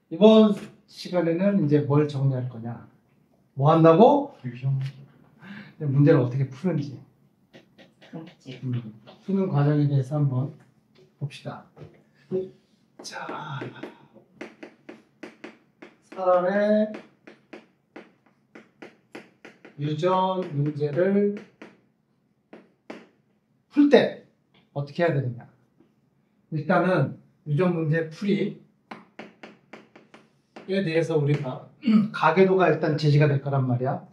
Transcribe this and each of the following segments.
이번 시간에는 이제 뭘 정리할 거냐? 뭐 한다고? 문제를 어떻게 푸는지. 푸는 과정에 대해서 한번 봅시다. 자, 사람의 유전 문제를 풀 때 어떻게 해야 되느냐? 일단은 유전 문제 풀이에 대해서 우리가 가계도가 일단 제시가 될 거란 말이야.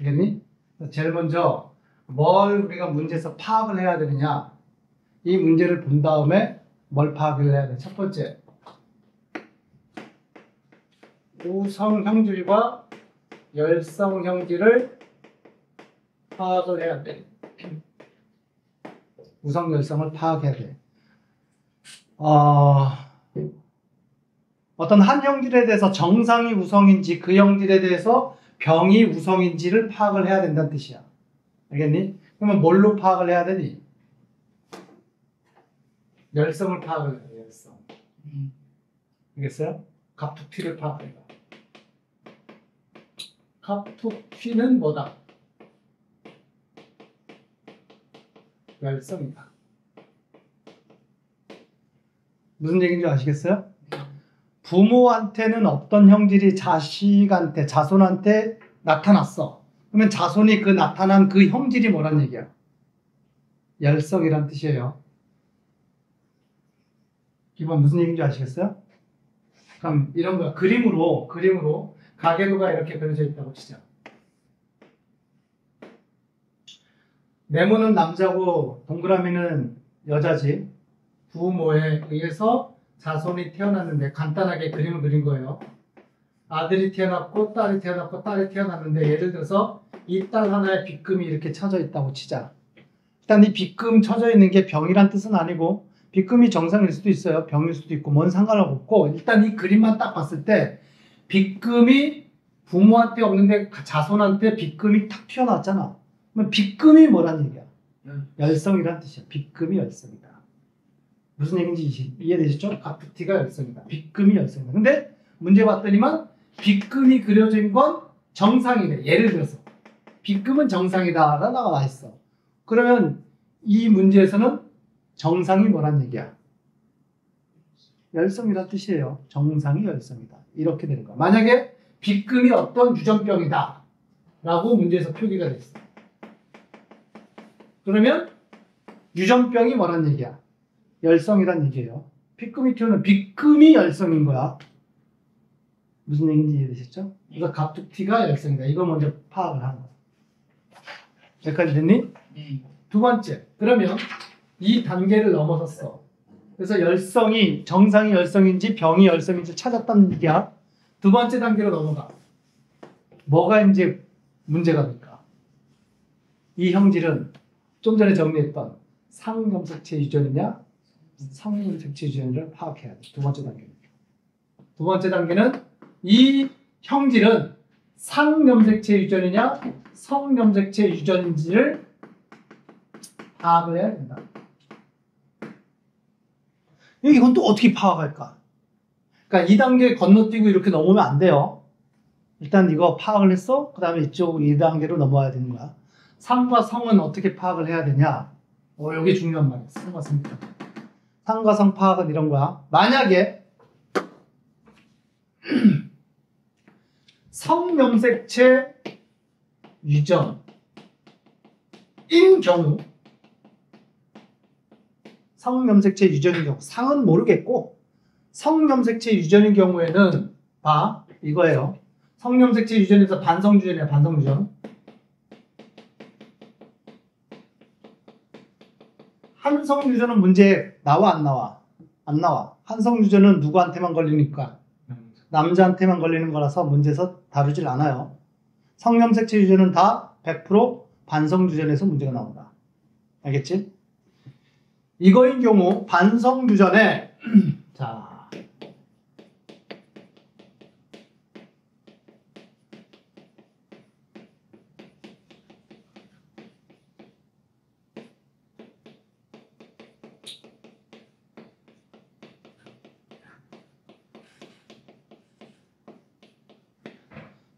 알겠니? 제일 먼저 뭘 우리가 문제에서 파악을 해야 되느냐? 이 문제를 본 다음에 뭘 파악을 해야 돼? 첫 번째, 우성형질과 열성형질을 파악을 해야 돼. 우성 열성을 파악해야 돼. 어떤 한 형질에 대해서 정상이 우성인지 그 형질에 대해서 병이 우성인지를 파악을 해야 된다는 뜻이야. 알겠니? 그러면 뭘로 파악을 해야 되니? 열성을 파악을 해야 돼. 열성. 알겠어요? 갑툭튀를 파악해라. 갑툭튀는 뭐다? 열성이다. 무슨 얘기인지 아시겠어요? 부모한테는 어떤 형질이 자식한테, 자손한테 나타났어. 그러면 자손이 그 나타난 그 형질이 뭐란 얘기야? 열성이란 뜻이에요. 이번 무슨 얘기인지 아시겠어요? 그럼 이런 거 그림으로 가계도가 이렇게 그려져 있다고 치자. 네모는 남자고 동그라미는 여자지. 부모에 의해서 자손이 태어났는데 간단하게 그림을 그린 거예요. 아들이 태어났고 딸이 태어났고 딸이 태어났는데 예를 들어서 이 딸 하나에 빗금이 이렇게 쳐져 있다고 치자. 일단 이 빗금 쳐져 있는 게 병이란 뜻은 아니고 빗금이 정상일 수도 있어요. 병일 수도 있고 뭔 상관없고 일단 이 그림만 딱 봤을 때 빗금이 부모한테 없는데 자손한테 빗금이 탁 튀어나왔잖아. 그럼 빗금이 뭐란 얘기야? 열성이란 뜻이야. 빗금이 열성이다. 무슨 얘기인지 이해되시죠? 갑툭튀가 열성이다. 빗금이 열성이다. 근데 문제 봤더니만 빗금이 그려진 건 정상이래. 예를 들어서 빗금은 정상이다 라고 나와 있어. 그러면 이 문제에서는 정상이 뭐란 얘기야? 열성이란 뜻이에요. 정상이 열성이다. 이렇게 되는 거야. 만약에 빗금이 어떤 유전병이다 라고 문제에서 표기가 됐어. 그러면 유전병이 뭐란 얘기야? 열성이란 얘기예요. 빗금이 튀어나온 빗금이 열성인 거야. 무슨 얘기인지 이해되셨죠? 그래서 갑툭튀가 열성이다. 이거 먼저 파악을 하는 거야. 여기까지 됐니? 두 번째, 그러면 이 단계를 넘어섰어. 그래서 열성이 정상이 열성인지 병이 열성인지 찾았다는 얘기야. 두 번째 단계로 넘어가. 뭐가 이제 문제가 될까? 이 형질은 좀 전에 정리했던 상염색체 유전이냐 성염색체 유전을 파악해야 돼. 두 번째 단계는. 두 번째 단계는 이 형질은 상염색체 유전이냐 성염색체 유전인지를 파악을 해야 된다. 이건 또 어떻게 파악할까? 그러니까 이 단계 건너뛰고 이렇게 넘으면 안 돼요. 일단 이거 파악을 했어? 그 다음에 이쪽 2단계로 넘어와야 되는 거야. 상과 성은 어떻게 파악을 해야 되냐? 여기 중요한 말이야. 상과 성. 상과 성 파악은 이런 거야. 만약에 성염색체 유전인 경우 성염색체 유전인 경우 상은 모르겠고 성염색체 유전인 경우에는 봐 이거예요. 성염색체 유전에서 반성 유전이야. 반성 유전. 한성 유전은 문제 나와 안 나와? 안 나와. 한성 유전은 누구한테만 걸리니까? 남자한테만 걸리는 거라서 문제에서 다루질 않아요. 성염색체 유전은 다 100% 반성 유전에서 문제가 나온다. 알겠지? 이거인 경우 반성 유전에 자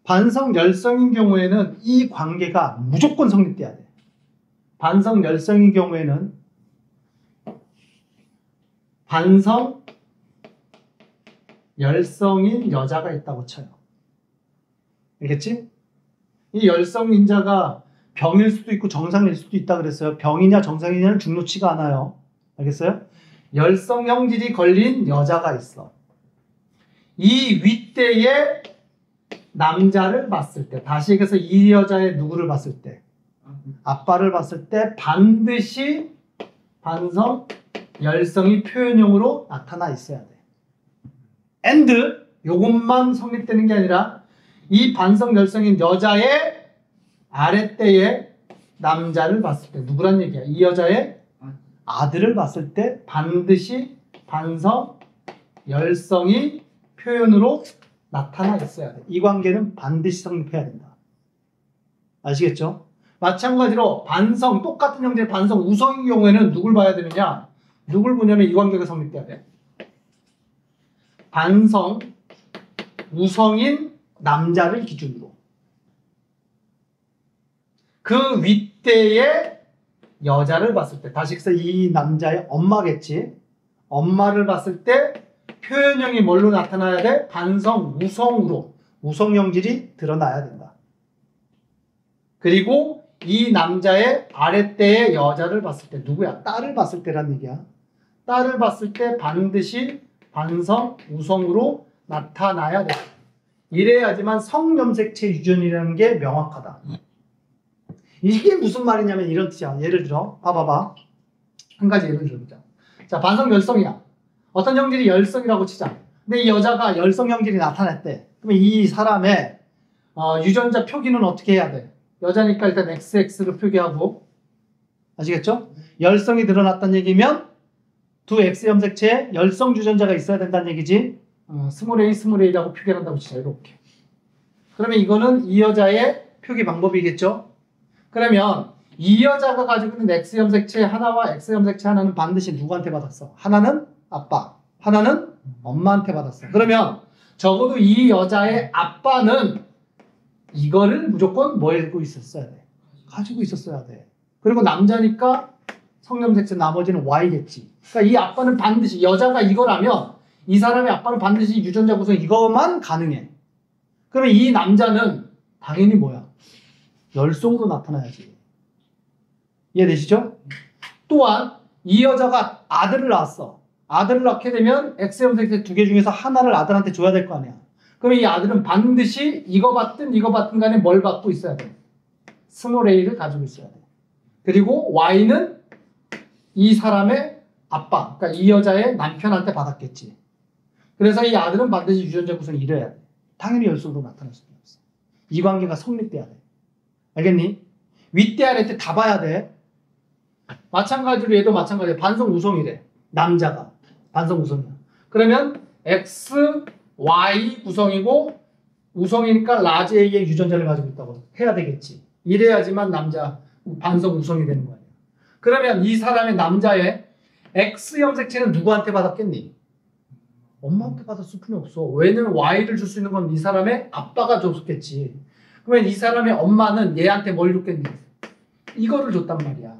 반성 열성인 경우에는 이 관계가 무조건 성립돼야 돼. 반성 열성인 경우에는 반성 열성인 여자가 있다고 쳐요. 알겠지? 이 열성인자가 병일 수도 있고 정상일 수도 있다 그랬어요. 병이냐 정상이냐는 중요치가 않아요. 알겠어요? 열성형질이 걸린 여자가 있어. 이 윗대에 남자를 봤을 때, 다시 얘기해서 이 여자의 누구를 봤을 때, 아빠를 봤을 때 반드시 반성 열성이 표현형으로 나타나 있어야 돼. and 요것만 성립되는 게 아니라 이 반성 열성인 여자의 아랫대에 남자를 봤을 때, 누구란 얘기야? 이 여자의 아들을 봤을 때 반드시 반성 열성이 표현으로 나타나 있어야 돼. 이 관계는 반드시 성립해야 된다. 아시겠죠? 마찬가지로 반성, 똑같은 형태의 반성 우성인 경우에는 누굴 봐야 되느냐? 누굴 보냐면 이 관계가 성립돼야 돼. 반성 우성인 남자를 기준으로. 그 윗대의 여자를 봤을 때, 다시 해서 이 남자의 엄마겠지. 엄마를 봤을 때 표현형이 뭘로 나타나야 돼? 반성 우성으로. 우성형질이 드러나야 된다. 그리고 이 남자의 아랫대의 여자를 봤을 때, 누구야? 딸을 봤을 때란 얘기야. 딸을 봤을 때 반드시 반성 우성으로 나타나야 돼. 이래야지만 성염색체 유전이라는 게 명확하다. 이게 무슨 말이냐면 이런 뜻이야. 예를 들어 봐봐봐. 한 가지 예를 들어보자. 자, 반성 열성이야. 어떤 형질이 열성이라고 치자. 근데 이 여자가 열성 형질이 나타났대. 그러면 이 사람의 유전자 표기는 어떻게 해야 돼? 여자니까 일단 XX를 표기하고, 아시겠죠? 열성이 드러났다는 얘기면 두 X 염색체에 열성 유전자가 있어야 된다는 얘기지. 스몰 a 스몰 a라고 표기한다고 치자. 이렇게. 그러면 이거는 이 여자의 표기 방법이겠죠? 그러면 이 여자가 가지고 있는 X 염색체 하나와 X 염색체 하나는 반드시 누구한테 받았어? 하나는 아빠, 하나는 엄마한테 받았어. 그러면 적어도 이 여자의 아빠는 이거를 무조건 뭐 해고 있었어야 돼? 가지고 있었어야 돼. 그리고 남자니까 성염색체 나머지는 Y겠지. 그러니까 이 아빠는 반드시, 여자가 이거라면 이 사람의 아빠는 반드시 유전자 구성 이거만 가능해. 그러면 이 남자는 당연히 뭐야? 열성으로 나타나야지. 이해되시죠? 또한 이 여자가 아들을 낳았어. 아들을 낳게 되면 X염색체 두 개 중에서 하나를 아들한테 줘야 될 거 아니야. 그러면 이 아들은 반드시 이거 받든 이거 받든 간에 뭘 받고 있어야 돼? 스몰 a를 가지고 있어야 돼. 그리고 Y는 이 사람의 아빠, 그러니까 이 여자의 남편한테 받았겠지. 그래서 이 아들은 반드시 유전자 구성이 이래야 돼. 당연히 열성으로 나타날 수밖에 없어. 이 관계가 성립돼야 돼. 알겠니? 윗대 아랫대 다 봐야 돼. 마찬가지로 얘도 마찬가지야. 반성 우성이래. 남자가 반성 우성이야. 그러면 X, Y 구성이고 우성이니까 라지 A의 유전자를 가지고 있다고 해야 되겠지. 이래야지만 남자 반성 우성이 되는 거 아니야. 그러면 이 사람의 남자의 X 염색체는 누구한테 받았겠니? 엄마한테 받았을 필요 없어. 왜냐면 Y를 줄 수 있는 건 이 사람의 아빠가 줬겠지. 그러면 이 사람의 엄마는 얘한테 뭘 줬겠니? 이거를 줬단 말이야.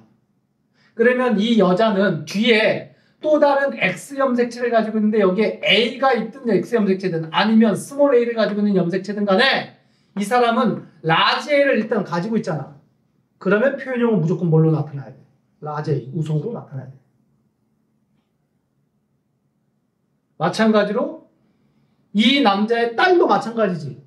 그러면 이 여자는 뒤에 또 다른 X 염색체를 가지고 있는데 여기에 A가 있든 X 염색체든 아니면 스몰 a를 가지고 있는 염색체든 간에 이 사람은 라지 A를 일단 가지고 있잖아. 그러면 표현형은 무조건 뭘로 나타나야 돼? 라지 A, 우성으로 나타나야 돼. 마찬가지로 이 남자의 딸도 마찬가지지.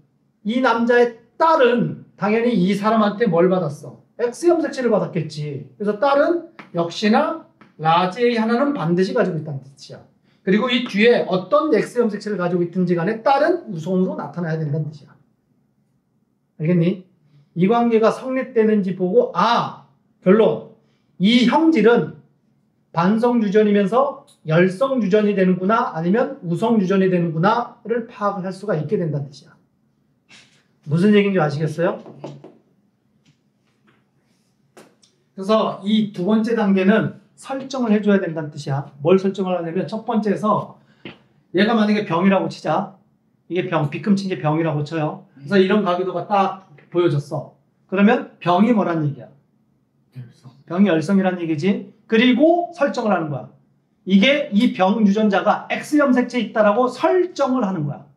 이 남자의 딸은 당연히 이 사람한테 뭘 받았어? X 염색체를 받았겠지. 그래서 딸은 역시나 라지 A 하나는 반드시 가지고 있다는 뜻이야. 그리고 이 뒤에 어떤 X 염색체를 가지고 있든지 간에 딸은 우성으로 나타나야 된다는 뜻이야. 알겠니? 이 관계가 성립되는지 보고 결론. 이 형질은 반성 유전이면서 열성 유전이 되는구나 아니면 우성 유전이 되는구나를 파악을 할 수가 있게 된다는 뜻이야. 무슨 얘기인지 아시겠어요? 그래서 이 두 번째 단계는 설정을 해줘야 된다는 뜻이야. 뭘 설정을 하냐면 첫 번째에서 얘가 만약에 병이라고 치자. 이게 병, B금 친 게 병이라고 쳐요. 그래서 이런 가교도가 딱 보여졌어. 그러면 병이 뭐란 얘기야? 병이 열성이란 얘기지. 그리고 설정을 하는 거야. 이게 이 병 유전자가 X염색체에 있다라고 설정을 하는 거야.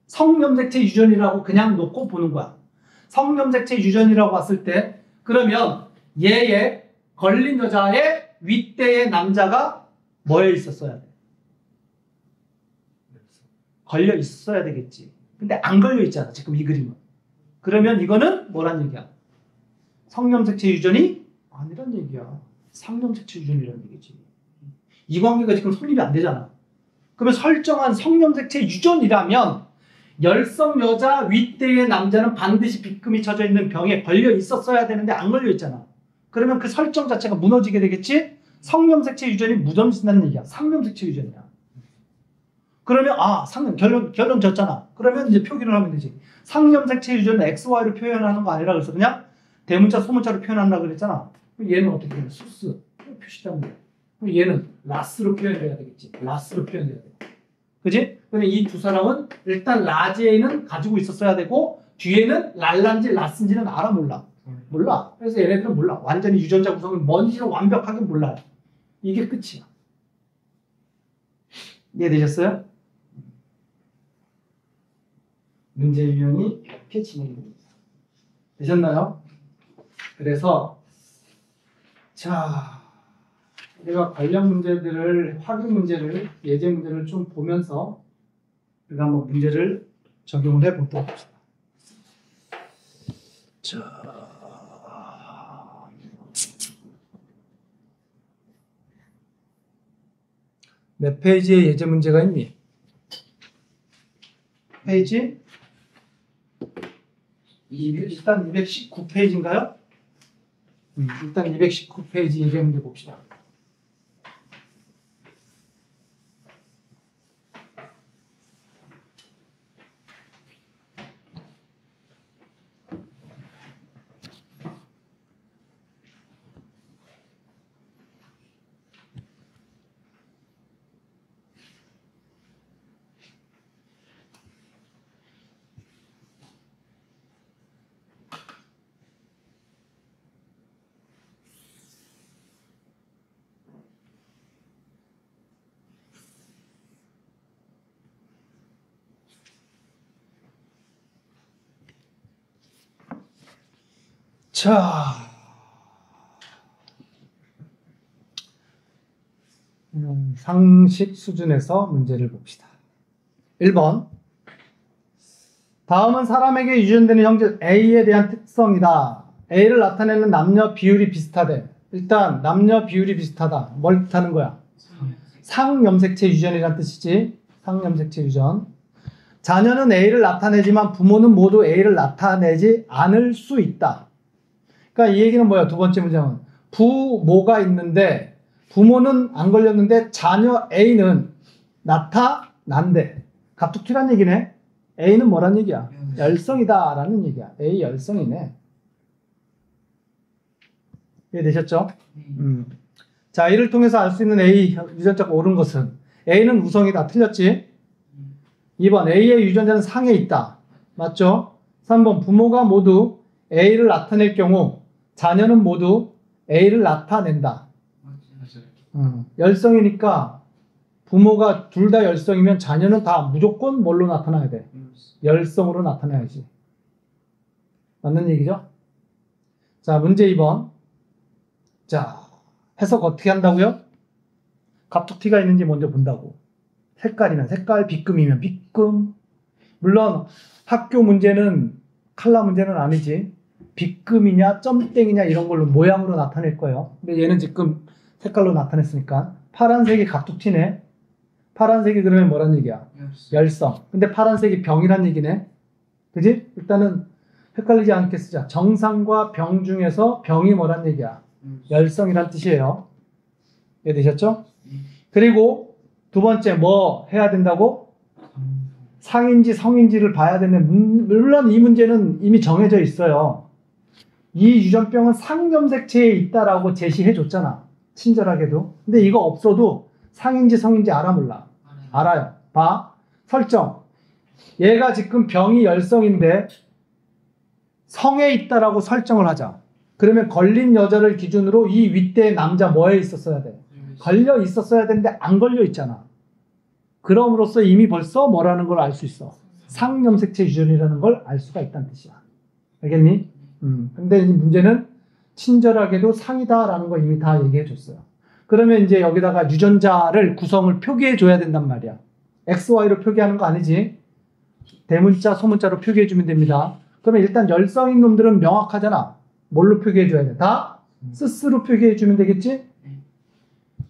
성염색체 유전이라고 그냥 놓고 보는 거야. 성염색체 유전이라고 봤을 때 그러면 얘의 걸린 여자의 윗대의 남자가 뭐에 있었어야 돼? 걸려 있어야 되겠지. 근데 안 걸려 있잖아. 지금 이 그림은. 그러면 이거는 뭐란 얘기야? 성염색체 유전이 아니란 얘기야. 상염색체 유전이라는 얘기지. 이 관계가 지금 성립이 안 되잖아. 그러면 설정한 성염색체 유전이라면 열성 여자 윗대의 남자는 반드시 B금이 쳐져 있는 병에 걸려 있었어야 되는데 안 걸려 있잖아. 그러면 그 설정 자체가 무너지게 되겠지? 성염색체 유전이 무너진다는 얘기야. 상염색체 유전이야. 그러면 상염 결론 졌잖아. 그러면 이제 표기를 하면 되지. 상염색체 유전은 XY로 표현하는 거 아니라 그래서 그냥 대문자 소문자로 표현한다고 그랬잖아. 얘는 어떻게 해? 수스 표시하면 돼. 그럼 얘는 라스로 표현해야 되겠지. 라스로 표현해야 돼. 그지? 그러면 이 두 사람은 일단 라지에는 가지고 있었어야 되고 뒤에는 랄란지 라스인지는 알아 몰라? 몰라. 그래서 얘네들은 몰라. 완전히 유전자 구성이 뭔지는 완벽하게 몰라요. 이게 끝이야. 이해되셨어요? 문제 유형이 이렇게 진행됩니다. 되셨나요? 그래서 자, 우리가 관련 문제들을 확인 문제를 예제 문제를 좀 보면서 우리가 한번 문제를 적용을 해보도록 합시다. 자, 몇 페이지에 예제 문제가 있니? 페이지? 일단 219페이지인가요? 일단 219페이지 예제 문제 봅시다. 자, 상식 수준에서 문제를 봅시다. 1번. 다음은 사람에게 유전되는 형질 A에 대한 특성이다. A를 나타내는 남녀 비율이 비슷하대. 일단 남녀 비율이 비슷하다. 뭘 뜻하는 거야? 상염색체 유전이란 뜻이지. 상염색체 유전. 자녀는 A를 나타내지만 부모는 모두 A를 나타내지 않을 수 있다. 그러니까 이 얘기는 뭐야? 두 번째 문장은 부모가 있는데 부모는 안 걸렸는데 자녀 A는 나타난대. 갑툭튀란 얘기네. A는 뭐란 얘기야? 열성이다 라는 얘기야. A 열성이네. 이해되셨죠? 자, 이를 통해서 알 수 있는 A 유전자가 옳은 것은 A는 우성이다. 틀렸지? 2번 A의 유전자는 상에 있다. 맞죠? 3번 부모가 모두 A를 나타낼 경우 자녀는 모두 A를 나타낸다. 열성이니까 부모가 둘 다 열성이면 자녀는 다 무조건 뭘로 나타나야 돼? 열성으로 나타나야지. 맞는 얘기죠? 자, 문제 2번. 자, 해석 어떻게 한다고요? 갑툭튀가 있는지 먼저 본다고. 색깔이면 색깔, B금이면 B금. 물론 학교 문제는 칼라 문제는 아니지. B금이냐 점땡이냐 이런 걸로 모양으로 나타낼 거예요. 근데 얘는 지금 색깔로 나타냈으니까 파란색이 갑툭튀네. 파란색이 그러면 뭐란 얘기야? 열성. 근데 파란색이 병이란 얘기네. 그지? 일단은 헷갈리지 않게 쓰자. 정상과 병 중에서 병이 뭐란 얘기야? 열성이란 뜻이에요. 이해되셨죠? 그리고 두 번째 뭐 해야 된다고? 상인지 성인지를 봐야 되는, 물론 이 문제는 이미 정해져 있어요. 이 유전병은 상염색체에 있다라고 제시해 줬잖아. 친절하게도. 근데 이거 없어도 상인지 성인지 알아 몰라? 알아요. 봐. 설정. 얘가 지금 병이 열성인데 성에 있다라고 설정을 하자. 그러면 걸린 여자를 기준으로 이 윗대의 남자 뭐에 있었어야 돼? 걸려 있었어야 되는데 안 걸려 있잖아. 그럼으로써 이미 벌써 뭐라는 걸 알 수 있어. 상염색체 유전이라는 걸 알 수가 있다는 뜻이야. 알겠니? 근데 이 문제는 친절하게도 상이다라는 거 이미 다 얘기해 줬어요. 그러면 이제 여기다가 유전자를 구성을 표기해 줘야 된단 말이야. XY로 표기하는 거 아니지? 대문자, 소문자로 표기해 주면 됩니다. 그러면 일단 열성인 놈들은 명확하잖아. 뭘로 표기해 줘야 돼? 다 스스로 표기해 주면 되겠지?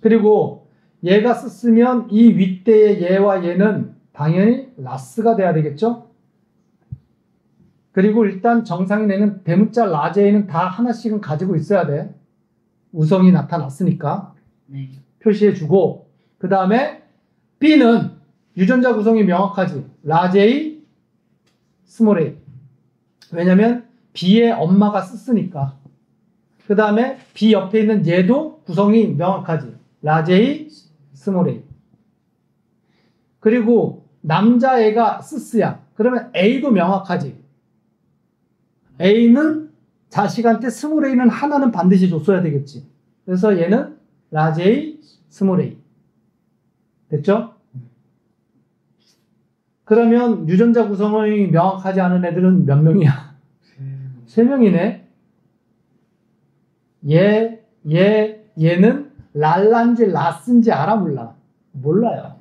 그리고 얘가 쓰면 이 윗대의 얘와 얘는 당연히 라스가 돼야 되겠죠? 그리고 일단 정상인 애는 대문자 라제에는 다 하나씩은 가지고 있어야 돼. 우성이 나타났으니까. 네. 표시해주고 그 다음에 B는 유전자 구성이 명확하지. 라제이, 스몰 a. 왜냐면 B의 엄마가 쓰으니까. 그 다음에 B 옆에 있는 얘도 구성이 명확하지. 라제이, 스몰 a. 그리고 남자애가 쓰야. 그러면 A도 명확하지. A는 자식한테 스몰 a는 하나는 반드시 줬어야 되겠지. 그래서 얘는 라지 A, 스몰 a. 됐죠? 그러면 유전자 구성이 명확하지 않은 애들은 몇 명이야? 3명이네. 얘는 랄란지 라스인지 알아 몰라? 몰라요.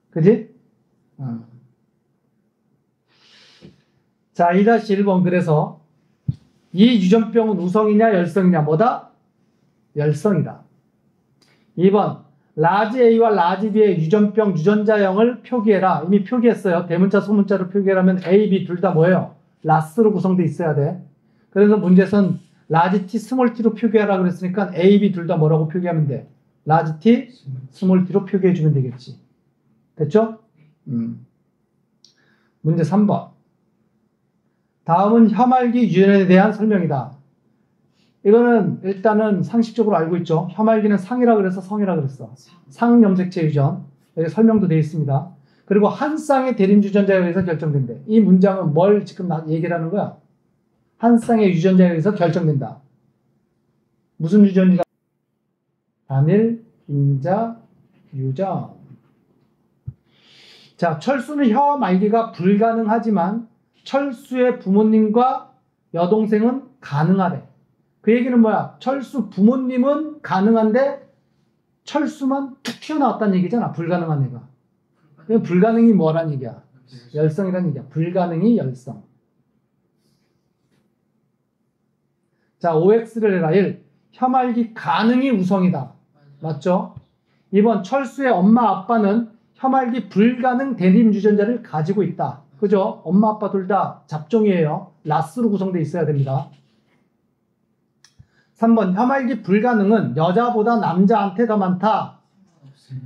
그지? 자, 2-1번. 그래서 이 유전병은 우성이냐 열성이냐 뭐다? 열성이다. 2번. 라지 A와 라지 B의 유전병 유전자형을 표기해라. 이미 표기했어요. 대문자 소문자로 표기하면 A, B 둘 다 뭐예요? 라스로 구성되어 있어야 돼. 그래서 문제선 라지 T, 스몰 T로 표기하라 그랬으니까 A, B 둘 다 뭐라고 표기하면 돼? 라지 T, 스몰 T로 표기해주면 되겠지. 됐죠? 문제 3번. 다음은 혐알기 유전에 대한 설명이다. 이거는 일단은 상식적으로 알고 있죠. 혐알기는 상이라 그래서 성이라 그랬어. 상염색체 유전. 여기 설명도 되어 있습니다. 그리고 한 쌍의 대립 유전자에 의해서 결정된대. 이 문장은 뭘 지금 얘기를 하는 거야? 한 쌍의 유전자에 의해서 결정된다. 무슨 유전이다? 단일 인자 유전. 자, 철수는 혀와 말기가 불가능하지만 철수의 부모님과 여동생은 가능하대. 그 얘기는 뭐야? 철수 부모님은 가능한데 철수만 툭 튀어나왔다는 얘기잖아. 불가능한 애가. 불가능이 뭐란 얘기야? 열성이란 얘기야. 불가능이 열성. 자, OX를 해라. 1. 혐알기 가능이 우성이다. 맞죠? 2번 철수의 엄마 아빠는 혐알기 불가능 대립 유전자를 가지고 있다. 그죠? 엄마 아빠 둘 다 잡종이에요. 라스로 구성되어 있어야 됩니다. 3번 혐알기 불가능은 여자보다 남자한테 더 많다.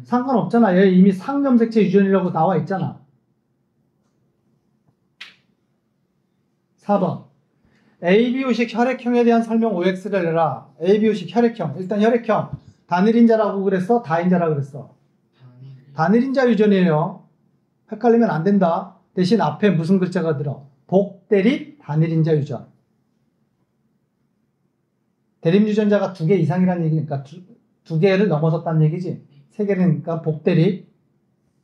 상관없잖아. 얘 이미 상염색체 유전이라고 나와 있잖아. 4번 ABO식 혈액형에 대한 설명 OX를 해라. ABO식 혈액형. 일단 혈액형. 단일인자라고 그랬어? 다인자라고 그랬어? 단일인자 유전이에요. 헷갈리면 안 된다. 대신 앞에 무슨 글자가 들어? 복대립 단일인자 유전. 대립 유전자가 2개 이상이라는 얘기니까 두 개를 넘어섰다는 얘기지. 3개니까 복대립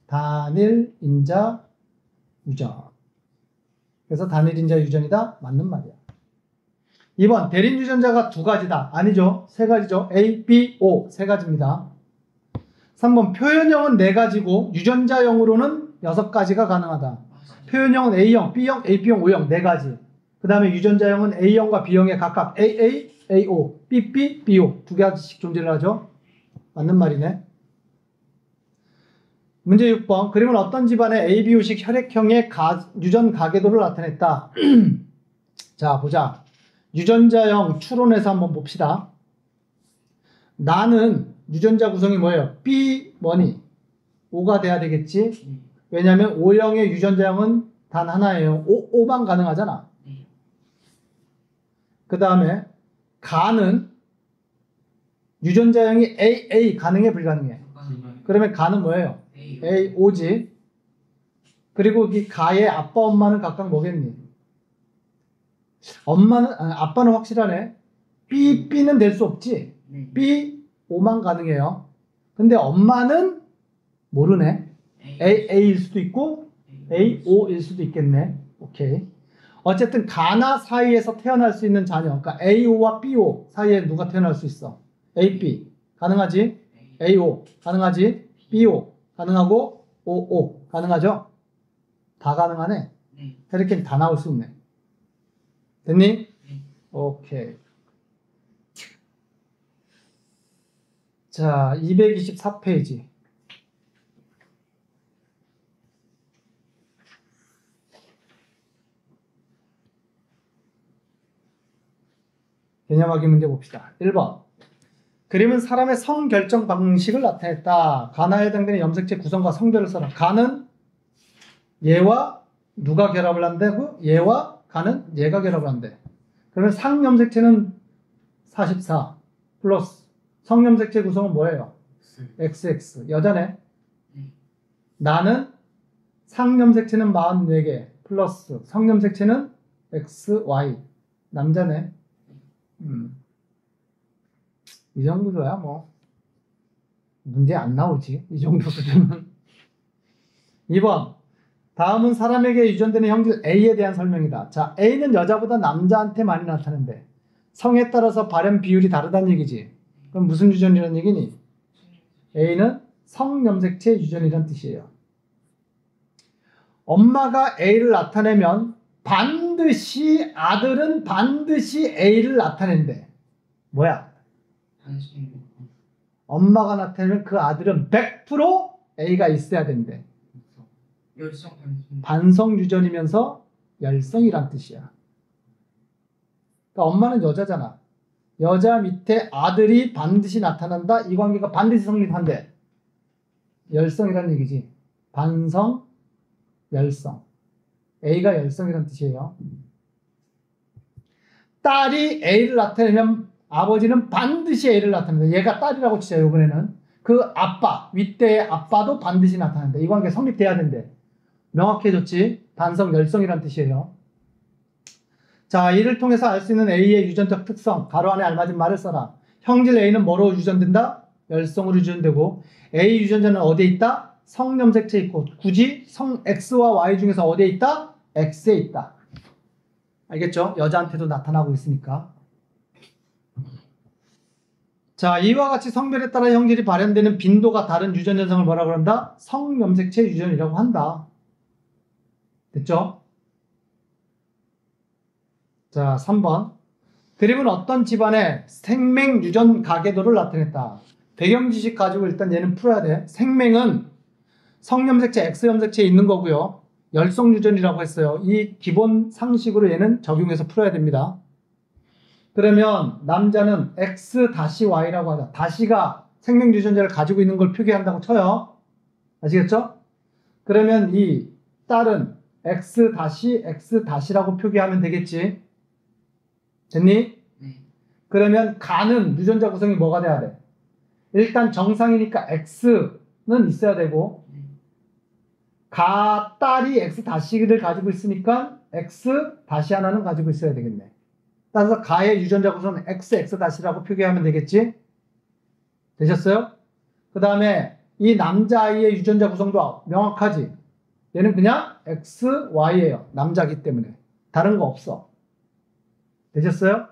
단일인자 유전. 그래서 단일인자 유전이다. 맞는 말이야. 2번 대립 유전자가 2가지다. 아니죠. 3가지죠. A, B, O 3가지입니다. 3번 표현형은 4가지고 유전자형으로는 6가지가 가능하다. 표현형은 A형, B형, AB형, O형 4가지. 그 다음에 유전자형은 A형과 B형에 각각 AA, AO, BB, BO 2가지씩 존재를 하죠. 맞는 말이네. 문제 6번. 그림은 어떤 집안의 ABO식 혈액형의 유전 가계도를 나타냈다. 자, 보자. 유전자형 추론해서 한번 봅시다. 나는 유전자 구성이 뭐예요? B1이 5가 돼야 되겠지? 왜냐하면 O형의 유전자형은 단 하나예요. 5만 가능하잖아. 그 다음에 가는 유전자형이 AA 가능해 불가능해? 그러면 가는 뭐예요? AO지. 그리고 이 가의 아빠 엄마는 각각 뭐겠니? 엄마는 아빠는 확실하네. B는 될 수 없지. 네. B, O만 가능해요. 근데 엄마는 모르네. A일 수도 있고 A, O일 수도 있겠네. 오케이. 어쨌든 가나 사이에서 태어날 수 있는 자녀. 그러니까 AO와 BO 사이에 누가 태어날 수 있어? AB 가능하지? AO 가능하지? BO 가능하고 OO 가능하죠? 다 가능하네. 네. 이렇게 다 나올 수 있네. 됐니? 네. 오케이. 자, 224페이지. 개념하기 문제 봅시다. 1번. 그림은 사람의 성 결정 방식을 나타냈다. 가나에 해당되는 염색체 구성과 성별을 써라. 가는 얘와 누가 결합을 한다고? 얘와 가는 얘가 결합을 한대. 그러면 상염색체는 44 플러스 성염색체 구성은 뭐예요? XX. 여자네. 네. 나는 상염색체는 44개 플러스 성염색체는 XY. 남자네. 이 정도야 뭐 문제 안 나오지. 이 정도 수준은. 2번. 다음은 사람에게 유전되는 형질 A에 대한 설명이다. 자, A는 여자보다 남자한테 많이 나타난대. 성에 따라서 발현 비율이 다르다는 얘기지. 그럼 무슨 유전이라는 얘기니? A는 성염색체 유전이란 뜻이에요. 엄마가 A를 나타내면 반드시 아들은 반드시 A를 나타낸대. 뭐야? 엄마가 나타내면 그 아들은 100% A가 있어야 된대. 열성 반성 유전이면서 열성이란 뜻이야. 그러니까 엄마는 여자잖아. 여자 밑에 아들이 반드시 나타난다. 이 관계가 반드시 성립한대. 열성이란 얘기지. 반성, 열성. A가 열성이란 뜻이에요. 딸이 A를 나타내면 아버지는 반드시 A를 나타낸다. 얘가 딸이라고 치자. 이번에는 그 아빠, 윗대의 아빠도 반드시 나타낸다. 이 관계 성립돼야 된대. 명확해졌지? 반성, 열성이란 뜻이에요. 자, 이를 통해서 알 수 있는 A의 유전적 특성, 가로 안에 알맞은 말을 써라. 형질 A는 뭐로 유전된다? 열성으로 유전되고, A 유전자는 어디에 있다? 성염색체에 있고, 굳이 성 X와 Y 중에서 어디에 있다? X에 있다. 알겠죠? 여자한테도 나타나고 있으니까. 자, 이와 같이 성별에 따라 형질이 발현되는 빈도가 다른 유전 현상을 뭐라고 한다? 성염색체 유전이라고 한다. 됐죠? 자, 3번. 그림은 어떤 집안의 생명 유전 가계도를 나타냈다. 배경 지식 가지고 일단 얘는 풀어야 돼. 생명은 성염색체, X염색체에 있는 거고요. 열성 유전이라고 했어요. 이 기본 상식으로 얘는 적용해서 풀어야 됩니다. 그러면 남자는 X-Y라고 하자. 다시가 생명 유전자를 가지고 있는 걸 표기한다고 쳐요. 아시겠죠? 그러면 이 딸은 X-X-라고 표기하면 되겠지. 됐니? 네. 그러면 가는 유전자 구성이 뭐가 돼야 돼? 일단 정상이니까 X는 있어야 되고, 가 딸이 X-를 가지고 있으니까 X-하나는 가지고 있어야 되겠네. 따라서 가의 유전자 구성은 XX-라고 표기하면 되겠지? 되셨어요? 그 다음에 이 남자아이의 유전자 구성도 명확하지? 얘는 그냥 XY예요. 남자기 때문에. 다른 거 없어. 되셨어요?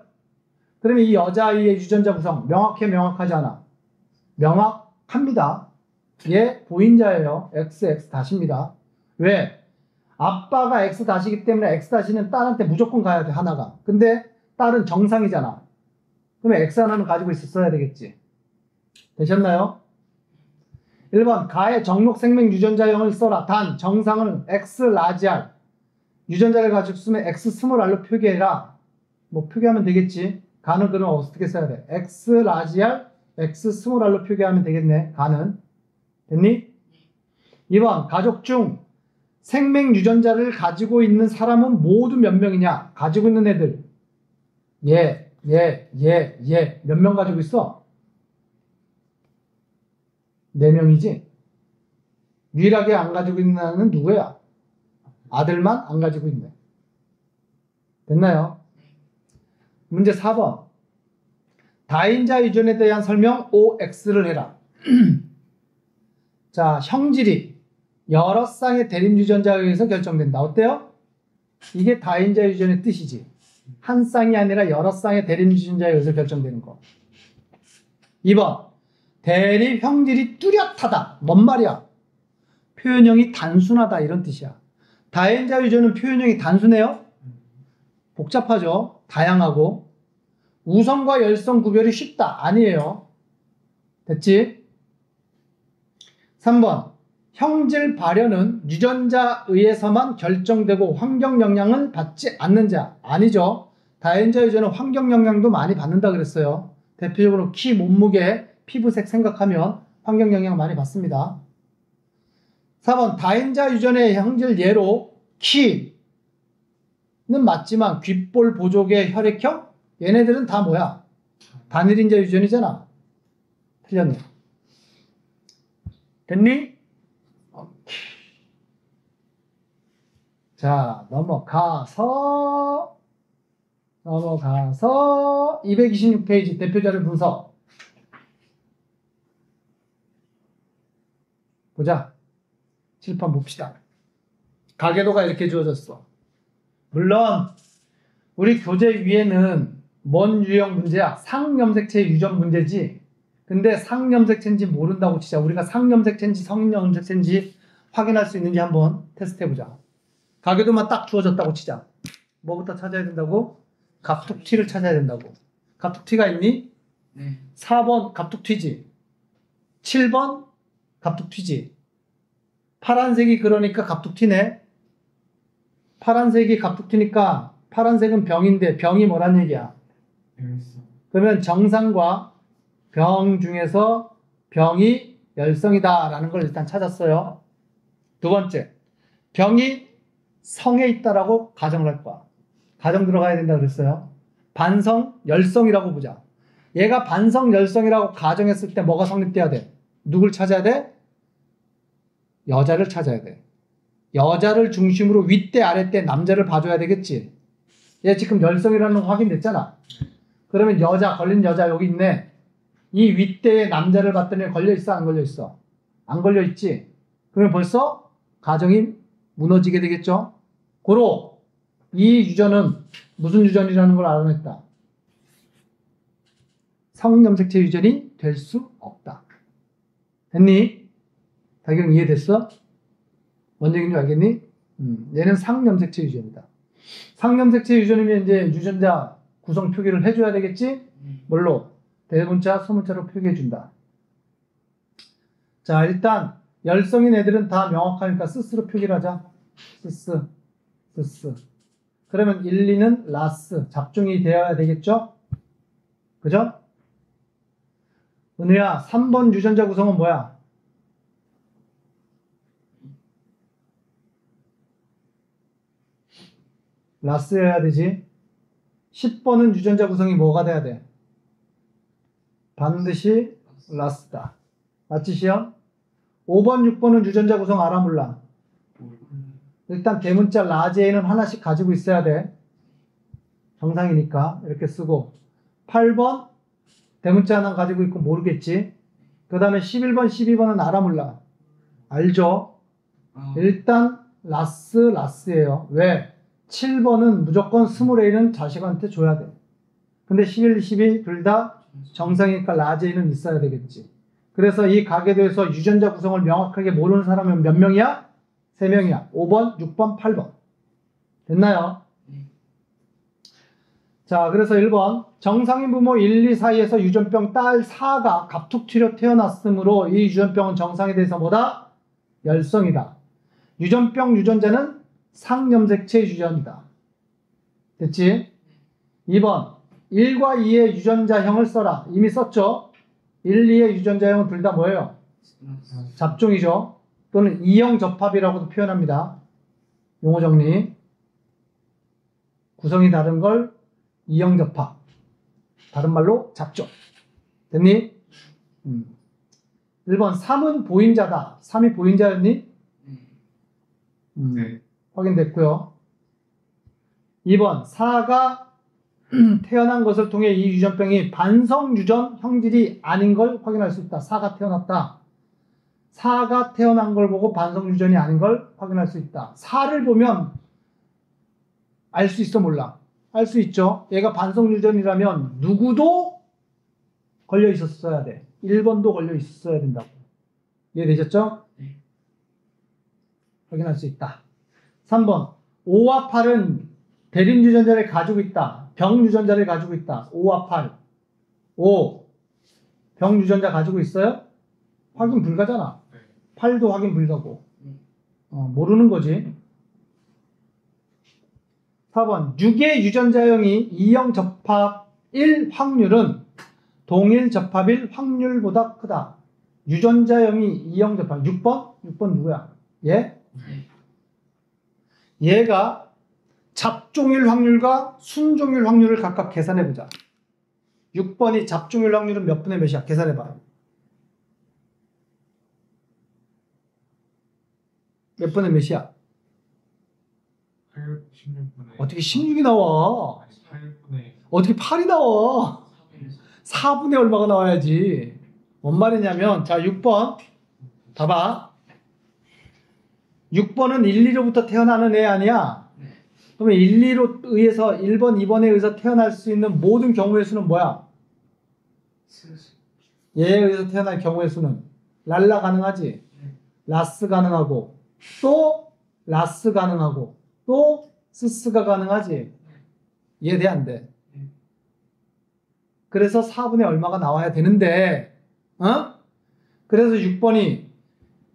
그러면 이 여자아이의 유전자 구성 명확하지 않아? 명확합니다. 얘 보인자예요. XX-입니다. 왜? 아빠가 X-이기 때문에 X-는 딸한테 무조건 가야 돼. 하나가. 근데 딸은 정상이잖아. 그러면 X 하나는 가지고 있었어야 되겠지. 되셨나요? 1번 가의 정록 생명 유전자형을 써라. 단 정상은 X-R 유전자를 가지고 있으면 X-R로 표기해라. 뭐 표기하면 되겠지. 가는 그럼 어떻게 써야 돼? X-R, X-R로 표기하면 되겠네. 가는. 됐니? 2번 가족 중 생명 유전자를 가지고 있는 사람은 모두 몇 명이냐? 가지고 있는 애들 몇 명 가지고 있어? 4명이지? 유일하게 안 가지고 있는 애는 누구야? 아들만 안 가지고 있네. 됐나요? 문제 4번. 다인자 유전에 대한 설명 OX를 해라. 자, 형질이 여러 쌍의 대립 유전자에 의해서 결정된다. 어때요? 이게 다인자 유전의 뜻이지. 한 쌍이 아니라 여러 쌍의 대립 유전자에 의해서 결정되는 거. 2번. 대립 형질이 뚜렷하다. 뭔 말이야? 표현형이 단순하다 이런 뜻이야. 다인자 유전은 표현형이 단순해요? 복잡하죠? 다양하고. 우성과 열성 구별이 쉽다. 아니에요. 됐지? 3번. 형질 발현은 유전자에 의해서만 결정되고 환경 영향을 받지 않는 자. 아니죠. 다인자 유전은 환경 영향도 많이 받는다 그랬어요. 대표적으로 키, 몸무게, 피부색 생각하면 환경 영향 많이 받습니다. 4번. 다인자 유전의 형질 예로 키는 맞지만 귓볼, 보조개, 혈액형? 얘네들은 다 뭐야? 단일인자 유전이잖아. 틀렸네. 됐니? 오케이. 자, 넘어가서 226페이지 대표자료 분석. 보자. 칠판 봅시다. 가계도가 이렇게 주어졌어. 물론 우리 교재 위에는 뭔 유형 문제야? 상염색체 유전 문제지. 근데 상염색체인지 모른다고 치자. 우리가 상염색체인지 성염색체인지 확인할 수 있는지 한번 테스트해보자. 가계도만 딱 주어졌다고 치자. 뭐부터 찾아야 된다고? 갑툭튀를 찾아야 된다고. 갑툭튀가 있니? 네. 4번 갑툭튀지. 7번 갑툭튀지. 파란색이 그러니까 갑툭튀네. 파란색이 갑툭튀니까 파란색은 병인데 병이 뭐란 얘기야? 그러면 정상과 병 중에서 병이 열성이다 라는 걸 일단 찾았어요. 두 번째, 병이 성에 있다라고 가정을 할 거야. 가정 들어가야 된다 그랬어요. 반성, 열성이라고 보자. 얘가 반성, 열성이라고 가정했을 때 뭐가 성립돼야 돼? 누굴 찾아야 돼? 여자를 찾아야 돼. 여자를 중심으로 윗대, 아랫대, 남자를 봐줘야 되겠지. 얘 지금 열성이라는 거 확인됐잖아. 그러면 여자, 걸린 여자 여기 있네. 이 윗대에 남자를 봤더니 걸려있어, 안 걸려있어? 안 걸려있지? 그러면 벌써 가정이 무너지게 되겠죠? 고로 이 유전은 무슨 유전이라는 걸 알아냈다. 성염색체 유전이 될 수 없다. 됐니? 다경 이해됐어? 뭔 얘기인지 알겠니? 얘는 상염색체 유전이다. 상염색체 유전이면 이제 유전자 구성 표기를 해줘야 되겠지? 뭘로? 대문자, 소문자로 표기해준다. 자, 일단 열성인 애들은 다 명확하니까 스스로 표기를 하자. 스스. 그러면 1, 2는 라스, 잡종이 되어야 되겠죠? 그죠? 은우야, 3번 유전자 구성은 뭐야? 라스여야 되지. 10번은 유전자 구성이 뭐가 돼야 돼? 반드시 라스다. 맞지, 시험? 5번, 6번은 유전자 구성 알아, 몰라? 일단 대문자 라제에는 하나씩 가지고 있어야 돼. 정상이니까 이렇게 쓰고. 8번 대문자 하나 가지고 있고 모르겠지. 그 다음에 11번, 12번은 알아, 몰라? 알죠? 일단 라스예요. 왜? 7번은 무조건 스몰A는 자식한테 줘야 돼. 근데 11, 12 둘 다 정상이니까 라제이는 있어야 되겠지. 그래서 이 가계도에서 유전자 구성을 명확하게 모르는 사람은 몇 명이야? 3명이야. 5번, 6번, 8번. 됐나요? 자, 그래서 1번. 정상인 부모 1, 2 사이에서 유전병 딸 4가 갑툭튀로 태어났으므로 이 유전병은 정상에 대해서 뭐다? 열성이다. 유전병 유전자는 상염색체 유전이다. 됐지? 2번. 1과 2의 유전자형을 써라. 이미 썼죠? 1, 2의 유전자형은 둘 다 뭐예요? 잡종이죠? 또는 이형 접합이라고도 표현합니다. 용어 정리. 구성이 다른 걸 이형 접합. 다른 말로 잡종. 됐니? 1번 3은 보인자다. 3이 보인자였니? 네. 확인됐고요. 2번 4가 태어난 것을 통해 이 유전병이 반성유전 형질이 아닌 걸 확인할 수 있다. 4가 태어났다. 4가 태어난 걸 보고 반성유전이 아닌 걸 확인할 수 있다. 4를 보면 알 수 있어 몰라? 알 수 있죠. 얘가 반성유전이라면 누구도 걸려 있었어야 돼. 1번도 걸려 있었어야 된다고. 이해되셨죠? 네. 확인할 수 있다. 3번 5와 8은 대립 유전자를 가지고 있다. 병 유전자를 가지고 있다. 5와 8. 5. 병 유전자 가지고 있어요? 확인 불가잖아. 8도 확인 불가고. 모르는 거지. 4번 6의 유전자형이 2형 접합일 확률은 동일 접합일 확률보다 크다. 유전자형이 2형 접합. 6번? 6번 누구야? 얘? 얘가 잡종일 확률과 순종일 확률을 각각 계산해보자. 6번이 잡종일 확률은 몇 분의 몇이야? 계산해봐. 몇 분의 몇이야? 16분의 어떻게 16이 나와? 8분의 어떻게 8이 나와? 4분의 얼마가 나와야지. 뭔 말이냐면 자 6번 봐봐. 6번은 1, 2로부터 태어나는 애 아니야? 그러면 1, 2로 의해서 1번, 2번에 의해서 태어날 수 있는 모든 경우의 수는 뭐야? 얘에 의해서 태어날 경우의 수는 랄라 가능하지? 라스 가능하고 또 라스 가능하고 또 스스가 가능하지? 이해돼 안 돼? 그래서 4분의 얼마가 나와야 되는데 그래서 6번이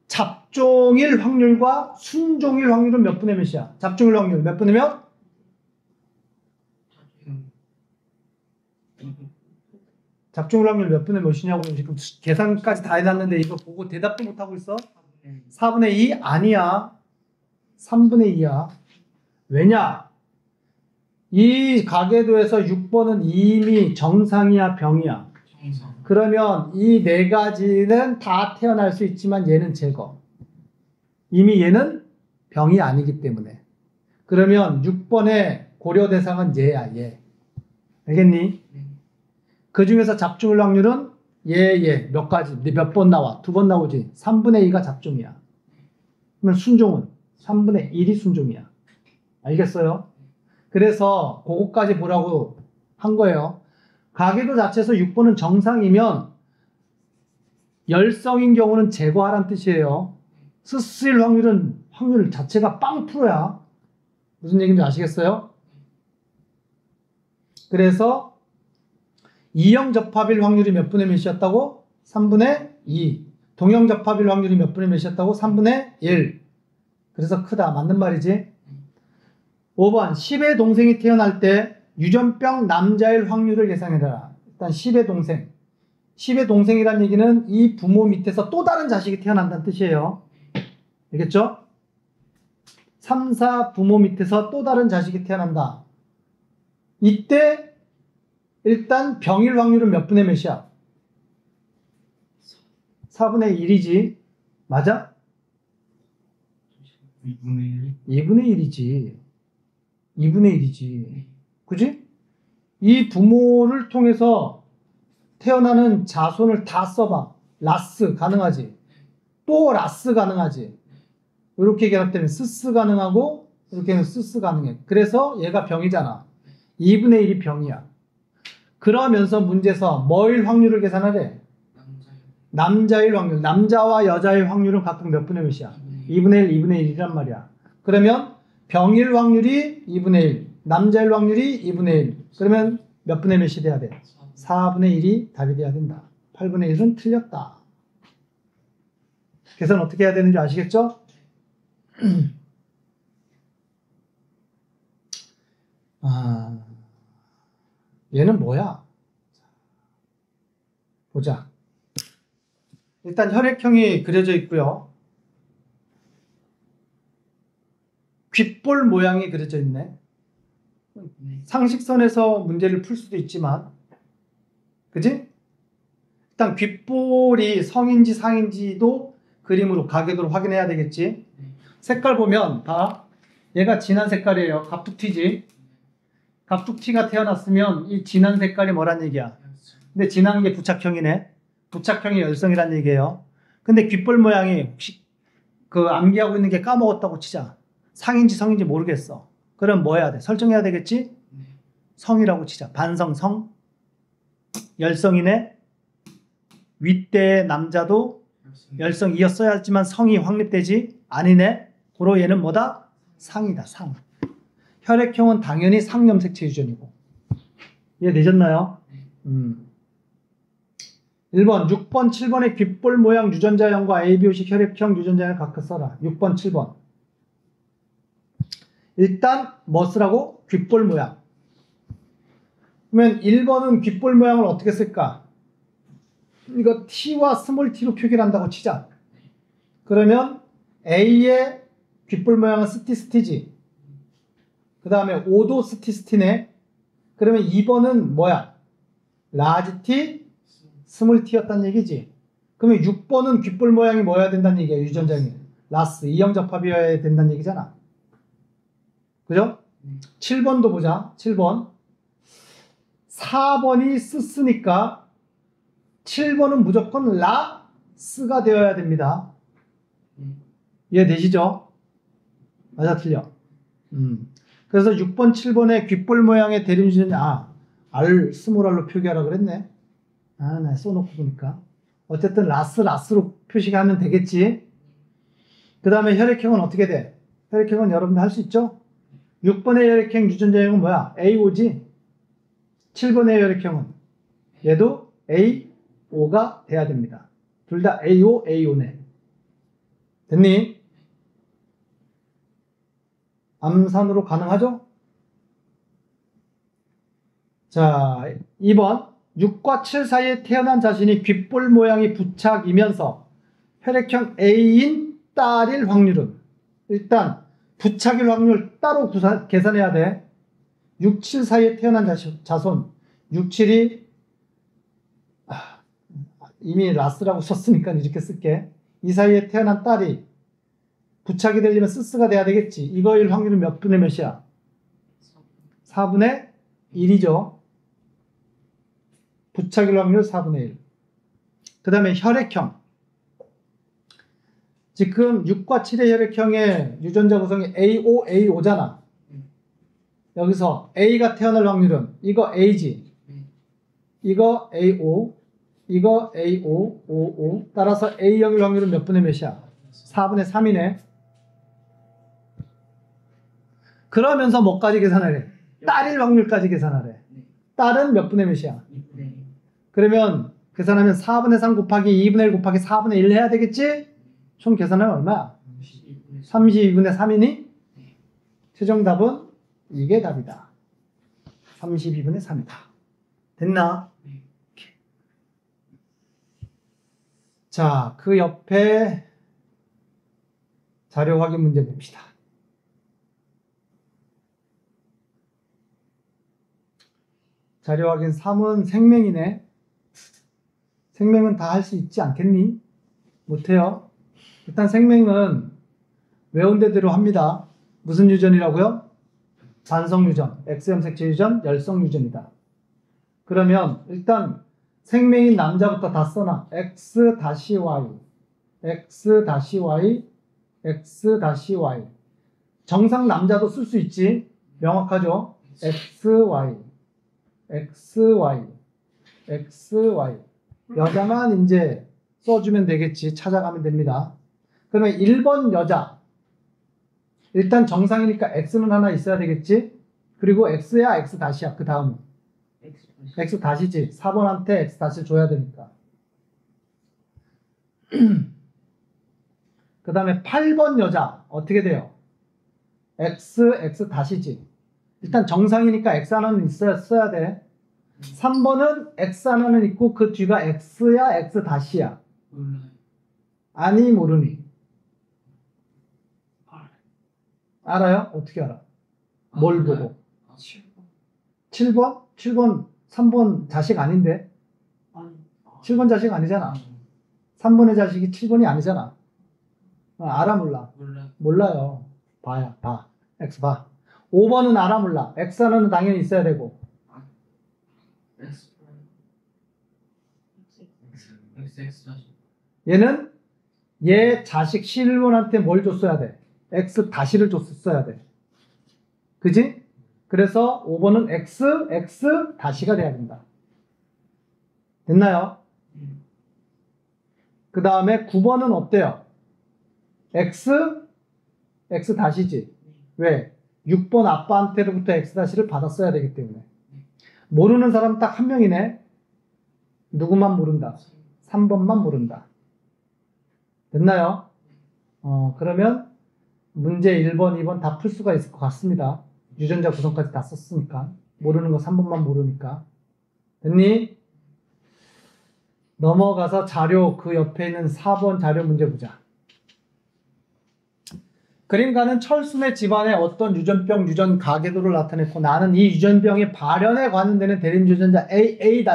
잡종일 확률과 순종일 확률은 몇 분의 몇이야? 잡종일 확률 몇 분의 몇? 잡종일 확률 몇 분의 몇이냐고 지금 계산까지 다 해놨는데 이거 보고 대답도 못하고 있어? 4분의 2? 아니야. 3분의 2야. 왜냐? 이 가계도에서 6번은 이미 정상이야, 병이야? 정상. 그러면 이 네 가지는 다 태어날 수 있지만 얘는 제거. 이미 얘는 병이 아니기 때문에. 그러면 6번의 고려 대상은 얘야, 얘. 알겠니? 그 중에서 잡종일 확률은 얘 몇 가지, 몇 번 나와? 2번 나오지. 3분의 2가 잡종이야. 그러면 순종은 3분의 1이 순종이야. 알겠어요? 그래서 그거까지 보라고 한 거예요. 가계도 자체에서 6번은 정상이면 열성인 경우는 제거하라는 뜻이에요. 스스일 확률은 확률 자체가 0%야. 무슨 얘기인지 아시겠어요? 그래서 2형 접합일 확률이 몇 분의 몇이었다고? 3분의 2. 동형 접합일 확률이 몇 분의 몇이었다고? 3분의 1. 그래서 크다. 맞는 말이지? 5번 10의 동생이 태어날 때 유전병 남자일 확률을 계산해라. 일단 10의 동생. 10의 동생이란 얘기는 이 부모 밑에서 또 다른 자식이 태어난다는 뜻이에요. 알겠죠? 3, 4 부모 밑에서 또 다른 자식이 태어난다. 이때 일단 병일 확률은 몇 분의 몇이야? 4분의 1이지. 맞아? 2분의 1 2분의 1이지. 2분의 1이지. 그지? 이 부모를 통해서 태어나는 자손을 다 써봐. 라스 가능하지. 또 라스 가능하지. 이렇게 결합되면 스스 가능하고 이렇게 하면 스스 가능해. 그래서 얘가 병이잖아. 2분의 1이 병이야. 그러면서 문제에서 뭐일 확률을 계산하래? 남자일 확률. 남자와 여자일 확률은 각각 몇 분의 몇이야? 2분의 1, 2분의 1이란 말이야. 그러면 병일 확률이 2분의 1, 남자일 확률이 2분의 1. 그러면 몇 분의 몇이 돼야 돼? 4분의 1이 답이 돼야 된다. 8분의 1은 틀렸다. 계산 어떻게 해야 되는지 아시겠죠? 얘는 뭐야? 보자. 일단 혈액형이 그려져 있고요. 귓볼 모양이 그려져 있네. 상식선에서 문제를 풀 수도 있지만, 그지? 일단 귓볼이 성인지 상인지도 그림으로 가계도로 확인해야 되겠지. 색깔 보면 봐. 얘가 진한 색깔이에요. 갑툭튀지. 갑툭튀가 태어났으면 이 진한 색깔이 뭐란 얘기야? 근데 진한 게 부착형이네. 부착형이 열성이란 얘기예요. 근데 귓볼 모양이 혹시 그 암기하고 있는 게 까먹었다고 치자. 상인지 성인지 모르겠어. 그럼 뭐 해야 돼? 설정해야 되겠지? 성이라고 치자. 반성 성. 열성이네. 윗대 남자도 열성이었어야 했지만 성이 확립되지? 아니네. 고로 얘는 뭐다? 상이다. 상. 혈액형은 당연히 상염색체 유전이고. 이해되셨나요? 1번, 6번, 7번의 귓볼 모양 유전자형과 ABO식 혈액형 유전자형을 각각 써라. 6번, 7번. 일단 뭐 쓰라고? 귓볼 모양. 그러면 1번은 귓볼 모양을 어떻게 쓸까? 이거 T와 스몰 T로 표기를 한다고 치자. 그러면 A의 귓볼 모양은 스티스티지. 그 다음에 O도 스티스티네. 그러면 2번은 뭐야? 라지 T, 스몰 T였단 얘기지. 그러면 6번은 귓볼 모양이 뭐여야 된다는 얘기야. 유전자형이. 라스, 이형 접합이어야 된다는 얘기잖아. 그죠? 7번도 보자. 7번. 4번이 스스니까 7번은 무조건 라스가 되어야 됩니다. 이해되시죠? 맞아, 틀려. 그래서 6번, 7번의 귓볼 모양의 대림유전자, R, 스몰 R로 표기하라 그랬네. 나 써놓고 보니까. 어쨌든 라스로 표시하면 되겠지. 그 다음에 혈액형은 어떻게 돼? 혈액형은 여러분들 할 수 있죠? 6번의 혈액형 유전자형은 뭐야? AO지. 7번의 혈액형은 얘도 AO가 돼야 됩니다. 둘 다 AO, AO네. 됐니? 암산으로 가능하죠? 자, 2번. 6과 7 사이에 태어난 자신이 귓볼 모양이 부착이면서 혈액형 A인 딸일 확률은? 일단 부착일 확률 따로 계산해야 돼. 6, 7 사이에 태어난 자손. 6, 7이 이미 라스라고 썼으니까 이렇게 쓸게. 이 사이에 태어난 딸이 부착이 되려면 스스가 돼야 되겠지. 이거일 확률은 몇 분의 몇이야? 4분의 1이죠. 부착일 확률 4분의 1. 그 다음에 혈액형. 지금 6과 7의 혈액형의 유전자 구성이 AO, AO잖아. 여기서 A가 태어날 확률은 이거 A지. 이거 AO, 이거 AO, OO. 따라서 A형일 확률은 몇 분의 몇이야? 4분의 3이네. 그러면서 뭐까지 계산하래? 딸일 확률까지 계산하래. 딸은 몇 분의 몇이야? 그러면 계산하면 4분의 3 곱하기 2분의 1 곱하기 4분의 1 해야 되겠지? 총 계산하면 얼마야? 32분의 3이니? 최종 답은 이게 답이다. 32분의 3이다. 됐나? 자, 그 옆에 자료 확인 문제 봅시다. 자료 확인 3은 생명이네. 생명은 다 할 수 있지 않겠니? 못해요. 일단 생명은 외운 대로 합니다. 무슨 유전이라고요? 반성 유전, X염색체 유전, 열성 유전이다. 그러면 일단 생명인 남자부터 다 써놔. X-Y, X-Y, X-Y. 정상 남자도 쓸 수 있지. 명확하죠? XY, XY, XY. 여자만 이제 써주면 되겠지. 찾아가면 됩니다. 그러면 1번 여자. 일단 정상이니까 X는 하나 있어야 되겠지. 그리고 X야, X 다시야. 그 다음은 X 다시지. 4번한테 X 다시 줘야 되니까. 그 다음에 8번 여자. 어떻게 돼요? X 다시지. 일단 정상이니까 X 하나는 써야 돼. 3번은 X 하나는 있고 그 뒤가 X야, X 다시야. 아니, 모르니? 알아요? 어떻게 알아? 뭘 보고? 7번? 7번, 3번 자식 아닌데? 7번 자식 아니잖아. 3번의 자식이 7번이 아니잖아. 알아, 몰라? 몰라요. 봐. X 봐. 5번은 알아 몰라. X 하나는 당연히 있어야 되고. X X 다시 얘는 얘 자식 실론한테 뭘 줬어야 돼? X 다시를 줬어야 돼. 그지? 그래서 5번은 X 다시가 돼야 된다. 됐나요? 그 다음에 9번은 어때요? X 다시지. 왜? 6번 아빠한테로부터 X 다시를 받았어야 되기 때문에. 모르는 사람 딱 한 명이네. 누구만 모른다? 3번만 모른다. 됐나요? 그러면 문제 1번, 2번 다 풀 수가 있을 것 같습니다. 유전자 구성까지 다 썼으니까. 모르는 거 3번만 모르니까. 됐니? 넘어가서 자료 그 옆에 있는 4번 자료 문제 보자. 그림가는 철순의 집안에 어떤 유전병, 유전 가계도를 나타냈고 나는 이 유전병의 발현에 관련되는 대림 유전자 A-의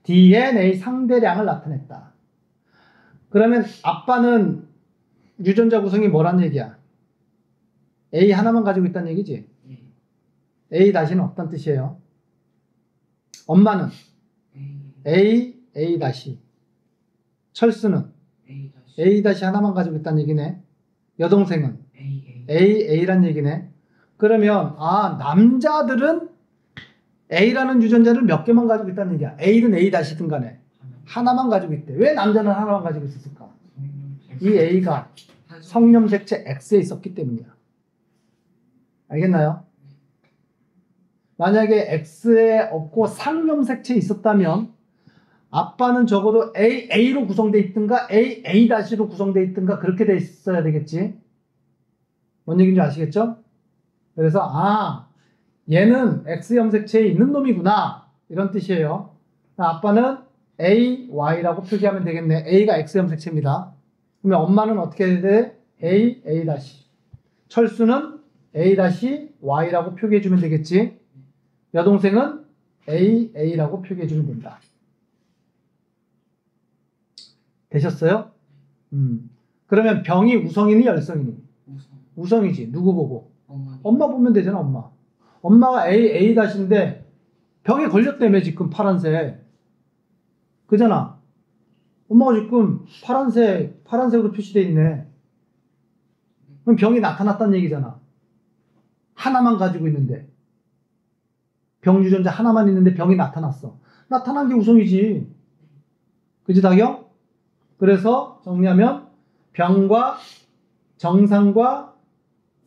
DNA 상대량을 나타냈다. 그러면 아빠는 유전자 구성이 뭐란 얘기야? A 하나만 가지고 있다는 얘기지? A-는 어떤 뜻이에요? 엄마는 A 철수는 A 하나만 가지고 있다는 얘기네. 여동생은 A란 얘기네. 그러면 남자들은 A라는 유전자를 몇 개만 가지고 있다는 얘기야. A든 A-든 간에 하나만 가지고 있대. 왜 남자는 하나만 가지고 있었을까? 이 A가 성염색체 X에 있었기 때문이야. 알겠나요? 만약에 X에 없고 상염색체에 있었다면 아빠는 적어도 A로 구성되어 있든가 A-로 구성되어 있든가 그렇게 돼 있어야 되겠지. 뭔 얘기인지 아시겠죠? 그래서 얘는 X염색체에 있는 놈이구나 이런 뜻이에요. 아빠는 AY라고 표기하면 되겠네. A가 X염색체입니다. 그러면 엄마는 어떻게 해야 돼? A. 철수는 A-Y라고 표기해주면 되겠지. 여동생은 A라고 표기해주면 된다. 되셨어요? 그러면 병이 우성이니 열성이니? 우성이지. 누구 보고? 엄마 보면 되잖아. 엄마가 A-인데 병에 걸렸다며 지금 파란색. 그잖아. 엄마가 지금 파란색으로 표시되어 있네. 그럼 병이 나타났다는 얘기잖아. 하나만 가지고 있는데. 병 유전자 하나만 있는데 병이 나타났어. 나타난 게 우성이지. 그지 다경? 그래서 정리하면 정상과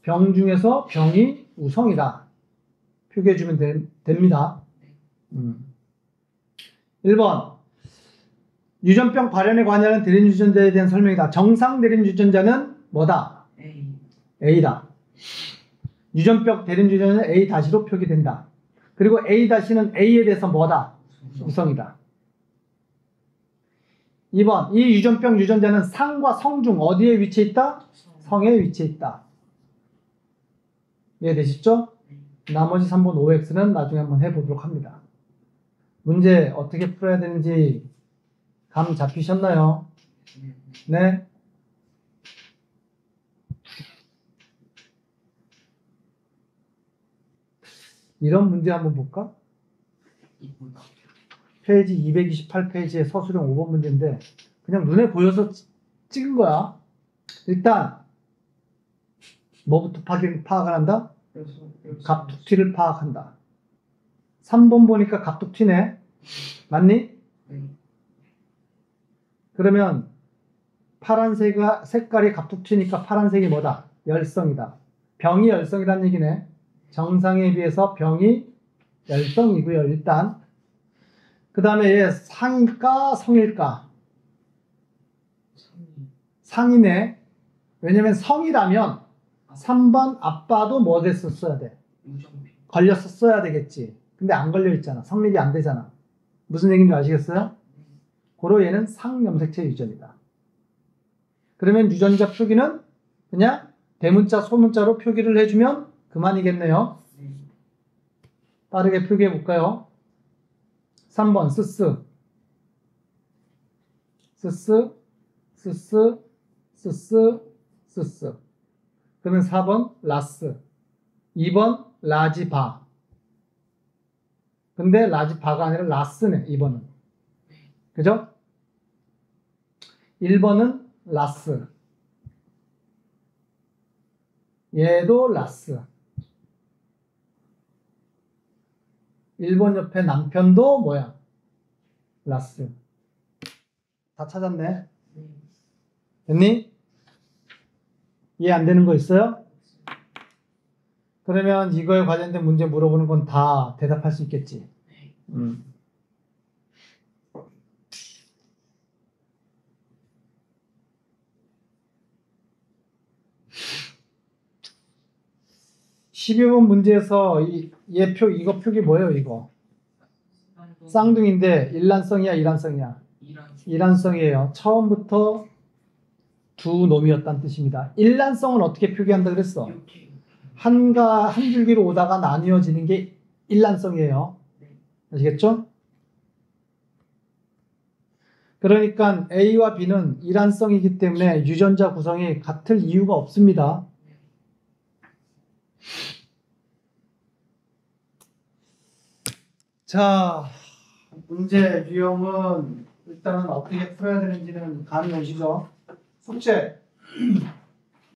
병 중에서 병이 우성이다. 표기해주면 됩니다. 1번 유전병 발현에 관여하는 대림 유전자에 대한 설명이다. 정상 대림 유전자는 뭐다? A다. 유전병 대림 유전자는 A-로 표기된다. 그리고 A-는 A에 대해서 뭐다? 우성이다. 2번 이 유전병 유전자는 상과 성 중 어디에 위치해 있다? 성에 위치해 있다. 이해되시죠? 나머지 3번 OX는 나중에 한번 해보도록 합니다. 문제 어떻게 풀어야 되는지 감 잡히셨나요? 네? 이런 문제 한번 볼까? 페이지 228페이지의 서술형 5번 문제인데 그냥 눈에 보여서 찍은 거야. 일단 뭐부터 파악을 한다? 갑툭튀를 파악한다. 3번 보니까 갑툭튀네. 맞니? 그러면 파란색 색깔이 갑툭튀니까 파란색이 뭐다? 열성이다. 병이 열성이라는 얘기네. 정상에 비해서 병이 열성이고요. 일단 그 다음에 얘 상일까 성일까? 상이네. 왜냐면 성이라면 3번 아빠도 뭐 됐었어야 돼? 걸렸었어야 되겠지. 근데 안 걸려 있잖아. 성립이 안 되잖아. 무슨 얘기인지 아시겠어요? 고로 얘는 상염색체 유전이다. 그러면 유전자 표기는 그냥 대문자 소문자로 표기를 해주면 그만이겠네요. 빠르게 표기해 볼까요? 3번 스스 그러면 4번 라스 2번 라지 바. 근데 라지 바가 아니라 라스네 2번은. 그죠? 1번은 라스. 얘도 라스. 1번 옆에 남편도 뭐야? 라스. 다 찾았네. 됐니? 이해 안 되는 거 있어요? 그러면 이거에 관련된 문제 물어보는 건 다 대답할 수 있겠지. 12번 문제에서 이거 표기 뭐예요, 이거? 쌍둥이인데 일란성이야, 이란성이야? 이란성이에요. 처음부터 두 놈이었다는 뜻입니다. 일란성은 어떻게 표기한다 그랬어? 한 줄기로 오다가 나뉘어지는 게 일란성이에요. 아시겠죠? 그러니까 A와 B는 일란성이기 때문에 유전자 구성이 같을 이유가 없습니다. 자, 문제 유형은 일단은 어떻게 풀어야 되는지는 감이 오시죠? 숙제